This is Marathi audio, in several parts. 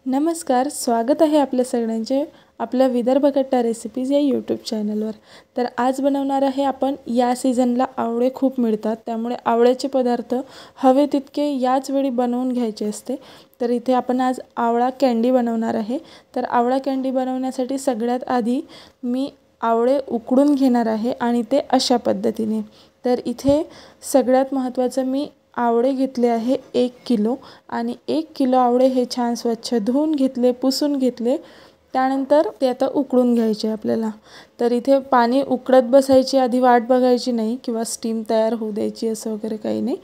नमस्कार, स्वागत आहे आपल्या सगळ्यांचे आपल्या विदर्भ कट्टा रेसिपीज या यूट्यूब चॅनलवर। तर आज बनवणार आहे आपण, या सीझनला आवळे खूप मिळतात, त्यामुळे आवळ्याचे पदार्थ हवे तितके याच वेळी बनवून घ्यायचे असते। तर इथे आपण आज आवळा कँडी बनवणार आहे। तर आवळा कँडी बनवण्यासाठी सगळ्यात आधी मी आवळे उकडून घेणार आहे आणि ते अशा पद्धतीने। तर इथे सगळ्यात महत्त्वाचं मी आवळे घेतले आहे 1 किलो आणि 1 किलो आवळे हे छान स्वच्छ धुवून घेतले, पुसून घेतले। त्यानंतर ते आता उकळून घ्यायचे आपल्याला। तर इथे पाणी उकळत बसायची आधी वाट बघायची नाही किंवा स्टीम तयार होऊ द्यायची असं वगैरे काही नाही,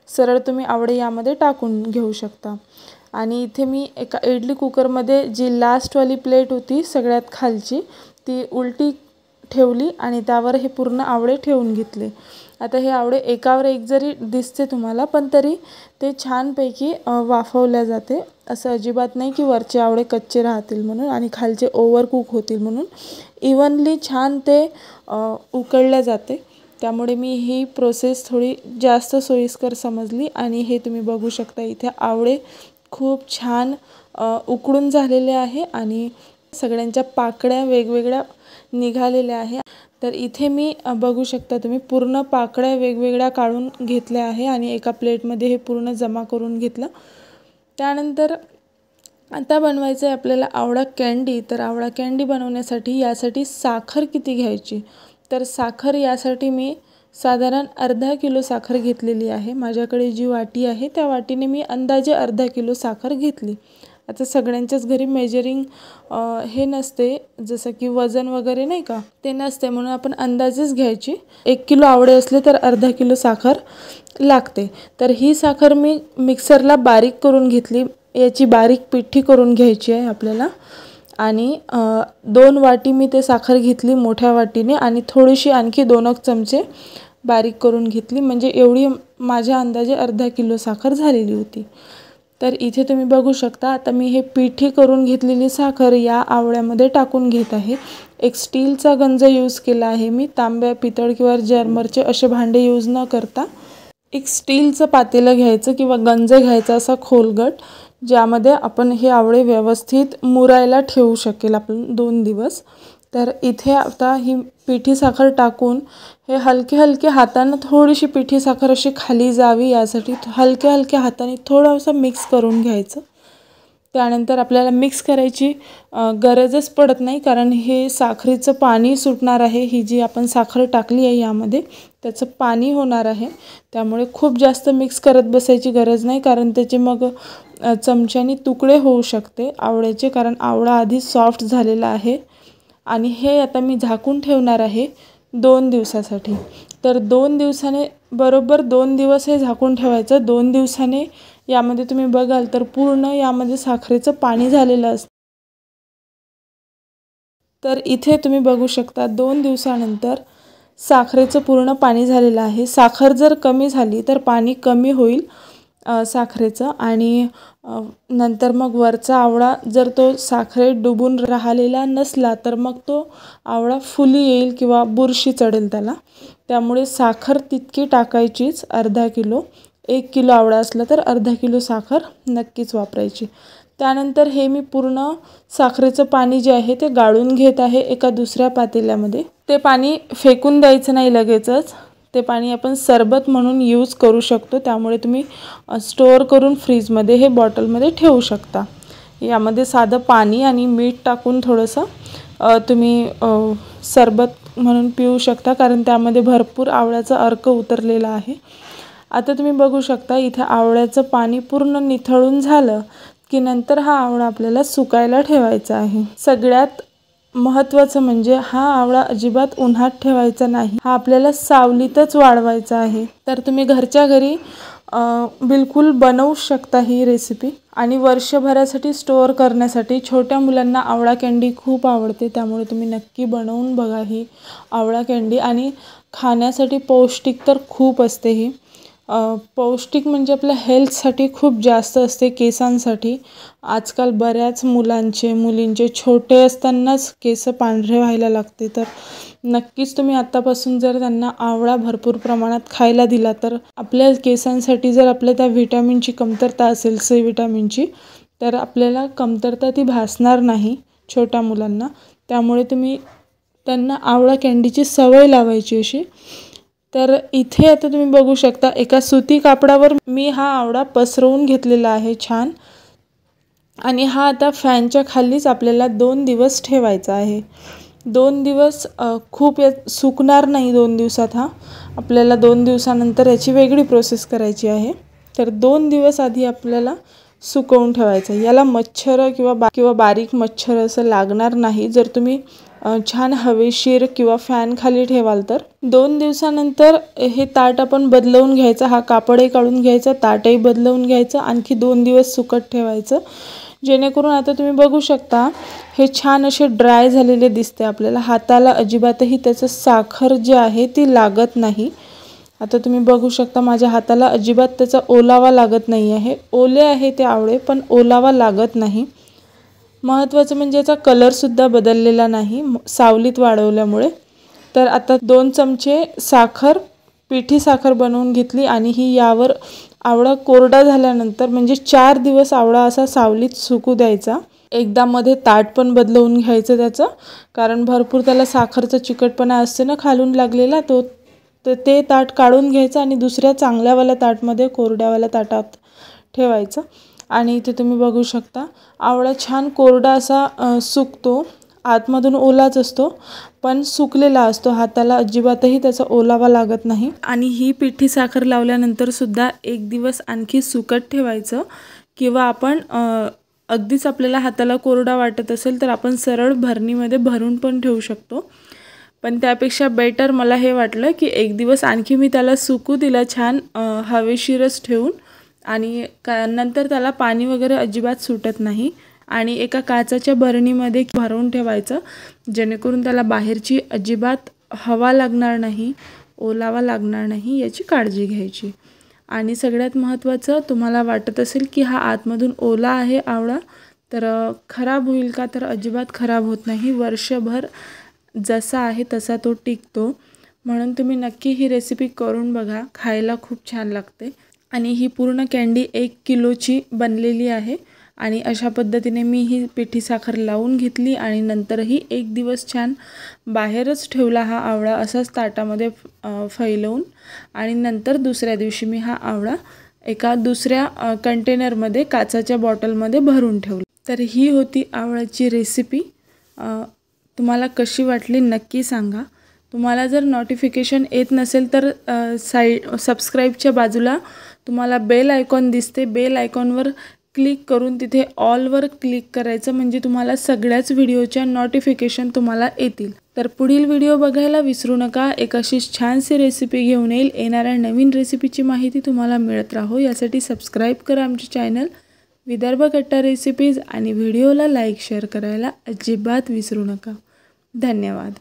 सरळ तुम्ही आवळे यामध्ये टाकून घेऊ शकता। आणि इथे मी एका इडली कुकरमध्ये जी लास्टवाली प्लेट होती सगळ्यात खालची ती उलटी ठेवली आणि त्यावर हे पूर्ण आवळे ठेवून घेतले। आता हे आवळे एकावर एक जरी दिसते तुम्हाला, पण तरी ते छानपैकी वाफवल्या जाते। असं अजिबात नाही की वरचे आवळे कच्चे राहतील म्हणून आणि खालचे ओव्हर कुक होतील म्हणून, इव्हनली छान ते उकळल्या जाते। त्यामुळे मी ही प्रोसेस थोडी जास्त सोयीस्कर समजली आणि हे तुम्ही बघू शकता इथे आवळे खूप छान उकळून झालेले आहे आणि सगळ्यांच्या पाकळ्या वेगवेगळ्या निघालेल्या आहे। तर इथे मी बघू शकता तुम्ही पूर्ण पाकळ्या वेगवेगळ्या काढून घेतल्या आहे आणि एका प्लेटमध्ये हे पूर्ण जमा करून घेतलं। त्यानंतर आता बनवायचं आहे आपल्याला आवळा कँडी। तर आवळा कँडी बनवण्यासाठी यासाठी साखर किती घ्यायची, तर साखर यासाठी मी साधारण अर्धा किलो साखर घेतलेली आहे। माझ्याकडे जी वाटी आहे त्या वाटीने मी अंदाजे अर्धा किलो साखर घेतली। आता सगळ्यांच्याच घरी मेजरिंग हे नसते, जसं की वजन वगैरे नाही का, ते नसते, म्हणून आपण अंदाजेच घ्यायची। 1 किलो आवळे असले तर अर्धा किलो साखर लागते। तर ही साखर मी मिक्सरला बारीक करून घेतली, याची बारीक पिठी करून घ्यायची आहे आपल्याला। आणि 2 वाटी मी ते साखर घेतली मोठ्या वाटीने आणि थोडीशी आणखी 2 चमचे बारीक करून घेतली, म्हणजे एवढी माझ्या अंदाजे अर्धा किलो साखर झालेली होती। तर इथे तुम्ही बघू शकता आता मी हे पिठी करून घेतलेली साखर या आवळ्यामध्ये टाकून घेत आहे। एक स्टीलचा गंज यूज केला आहे मी, तांब्या, पितळ किंवा जर्मरचे असे भांडे यूज न करता एक स्टीलचं पातेलं घ्यायचं किंवा गंज घ्यायचा असा खोलगट, ज्यामध्ये आपण हे आवळे व्यवस्थित मुरायला ठेवू शकेल आपण 2 दिवस। तर इथे आता ही पिठी साखर टाकून हे हलके हलके हाताने थोडीशी पिठी साखर अशी खाली जावी यासाठी हलक्या हलक्या हाताने थोडंसं मिक्स करून घ्यायचं। त्यानंतर आपल्याला मिक्स करायची गरजच पडत नाही, कारण हे साखरेचं पाणी सुटणार आहे। ही जी आपण साखर टाकली आहे यामध्ये त्याचं पाणी होणार आहे, त्यामुळे खूप जास्त मिक्स करत बसायची गरज नाही, कारण त्याचे मग चमच्याने तुकडे होऊ शकते आवळ्याचे, कारण आवळा आधी सॉफ्ट झालेला आहे। आणि हे आता मी झाकून ठेवणार आहे 2 दिवसासाठी। तर 2 दिवसाने, बरोबर 2 दिवस हे झाकून ठेवायचं। 2 दिवसाने यामध्ये तुम्ही बघाल तर पूर्ण यामध्ये साखरेचं पाणी झालेलं असतं। तर इथे तुम्ही बघू शकता 2 दिवसानंतर साखरेचं पूर्ण पाणी झालेलं आहे। साखर जर कमी झाली तर पाणी कमी होईल साखरेचं, आणि नंतर मग वरचा आवळा जर तो साखरेत डुबून राहिलेला नसला तर मग तो आवळा फुली येईल किंवा बुरशी चढेल त्याला। त्यामुळे साखर तितकी टाकायचीच, अर्धा किलो। 1 किलो आवळा असला तर अर्धा किलो साखर नक्कीच वापरायची। त्यानंतर हे मी पूर्ण साखरेचं पाणी जे आहे ते गाळून घेत आहे एका दुसऱ्या पातेल्यामध्ये। ते पाणी फेकून द्यायचं नाही लगेचच, ते पाणी आपण सरबत म्हणून यूज करू शकतो, त्यामुळे तुम्ही स्टोअर करून फ्रीजमध्ये हे बॉटलमध्ये ठेवू शकता। यामध्ये साधं पाणी आणि मीठ टाकून थोडंसं तुम्ही सरबत म्हणून पिऊ शकता, कारण त्यामध्ये भरपूर आवळ्याचा अर्क उतरलेला आहे। आता तुम्ही बघू शकता इथे आवळ्याचं पाणी पूर्ण निथळून झालं की नंतर हा आवळा आपल्याला सुकायला ठेवायचा आहे। सगळ्यात महत्त्वाचं म्हणजे हा आवळा अजिबात उन्हात ठेवायचा नाही, हा आपल्याला सावलीतच वाळवायचा आहे। तर तुम्ही घरच्या घरी बिलकुल बनवू शकता ही रेसिपी, आणि वर्षभरासाठी स्टोअर करण्यासाठी। छोट्या मुलांना आवळा कँडी खूप आवडते, त्यामुळे तुम्ही नक्की बनवून बघा ही आवळा कँडी। आणि खाण्यासाठी पौष्टिक तर खूप असते ही, पौष्टिक म्हणजे आपल्या हेल्थसाठी खूप जास्त असते, केसांसाठी। आजकाल बऱ्याच मुलींचे छोटे असतानाच केस पांढरे व्हायला लागते, तर नक्कीच तुम्ही आत्तापासून जर त्यांना आवळा भरपूर प्रमाणात खायला दिला तर आपल्या केसांसाठी, जर आपल्या त्या व्हिटॅमिनची कमतरता असेल, सी व्हिटॅमिनची, तर आपल्याला कमतरता ती भासणार नाही छोट्या मुलांना. त्यामुळे तुम्ही त्यांना आवळा कँडीची सवय लावायची अशी. तर इथे आता तुम्ही बघू शकता एका सुती कापडावर मी हा आवळा पसरवून घेतलेला आहे छान. आणि हा आता फॅनच्या खालीच आपल्याला 2 दिवस ठेवायचा आहे. 2 दिवस खूप सुकणार नाही 2 दिवसात. हा आपल्याला 2 दिवसानंतर याची वेगळी प्रोसेस करायची आहे. तर 2 दिवस आधी आपल्याला सुकवून ठेवायचं. याला मच्छर किंवा बारीक मच्छर असं लागणार नाही जर तुम्ही छान हवेशीर किंवा फॅन खाली ठेवाल तर. 2 दिवसानंतर हे ताट आपण बदलवून घ्यायचं. हा कापडही काढून घ्यायचा, ताटही बदलवून घ्यायचं, आणखी 2 दिवस सुकत ठेवायचं. जेणेकरून आता तुम्ही बघू शकता हे छान असे ड्राय झालेले दिसते आपल्याला. हाताला अजिबातही त्याचं साखर जे आहे ती लागत नाही. आता तुम्ही बघू शकता माझ्या हाताला अजिबात त्याचा ओलावा लागत नाही आहे. ओले आहे ते आवळे पण ओलावा लागत नाही. महत्त्वाचं म्हणजे याचा कलरसुद्धा बदललेला नाही सावलीत वाळवल्यामुळे. तर आता 2 चमचे साखर, पिठी साखर बनवून घेतली आणि ही यावर आवळा कोरडा झाल्यानंतर म्हणजे 4 दिवस आवळा असा सावलीत सुकू द्यायचा. एकदा मध्ये ताट पण बदलवून घ्यायचं त्याचं, कारण भरपूर त्याला साखरचा चिकटपणा असते ना खालून लागलेला. तर ते ताट काढून घ्यायचं आणि दुसऱ्या चांगल्यावाल्या ताटमध्ये कोरड्यावाल्या ताटात ठेवायचं. आणि इथे तुम्ही बघू शकता आवळा छान कोरडा असा सुकतो. आतमधून ओलाच असतो पण सुकलेला असतो. हाताला अजिबातही त्याचा ओलावा लागत नाही. आणि ही पिठी साखर लावल्यानंतर सुद्धा 1 दिवस आणखी सुकत ठेवायचं. किंवा आपण अगदीच आपल्याला हाताला कोरडा वाटत असेल तर आपण सरळ भरणीमध्ये भरून पण ठेवू शकतो. पण त्यापेक्षा बेटर मला हे वाटलं की 1 दिवस आणखी मी त्याला सुकू दिला छान हवेशीरच ठेवून. आणि नंतर त्याला पाणी वगैरे अजिबात सुटत नाही. आणि एका काचेच्या बरणीमध्ये भरून ठेवायचं जेणेकरून त्याला बाहेरची अजिबात हवा लागणार नाही, ओलावा लागणार नाही याची काळजी घ्यायची. आणि सगळ्यात महत्त्वाचं तुम्हाला वाटत असेल की हा आतमधून ओला आहे आवळा तर खराब होईल का, तर अजिबात खराब होत नाही. वर्षभर जसा आहे तसा तो टिकतो. म्हणून तुम्ही नक्की ही रेसिपी करून बघा, खायला खूप छान लागते. आणि ही पूर्ण कँडी 1 किलोची बनलेली आहे. आणि अशा पद्धतीने मी ही पिठी साखर लावून घेतली आणि नंतरही 1 दिवस छान बाहेरच ठेवला हा आवळा असाच ताटामध्ये फैलवून. आणि नंतर दुसऱ्या दिवशी मी हा आवळा एका दुसऱ्या कंटेनरमध्ये काचेच्या बॉटलमध्ये भरून ठेवला. तर ही होती आवळ्याची रेसिपी. तुम्हाला कशी वाटली नक्की सांगा. तुम्हाला जर नोटिफिकेशन येत नसेल तर सबस्क्राईबच्या बाजूला तुम्हाला बेल आयकॉन दिसते. बेल आयकॉनवर क्लिक करून तिथे ऑलवर क्लिक करायचं म्हणजे तुम्हाला सगळ्याच व्हिडिओच्या नोटिफिकेशन तुम्हाला येतील. तर पुढील व्हिडिओ बघायला विसरू नका. एक अशीच छानशी रेसिपी घेऊन येईल. येणाऱ्या नवीन रेसिपीची माहिती तुम्हाला मिळत राहो यासाठी सबस्क्राईब करा आमचे चॅनल विदर्भ कट्टा रेसिपीज. आणि व्हिडिओला लाईक शेअर करायला अजिबात विसरू नका. धन्यवाद.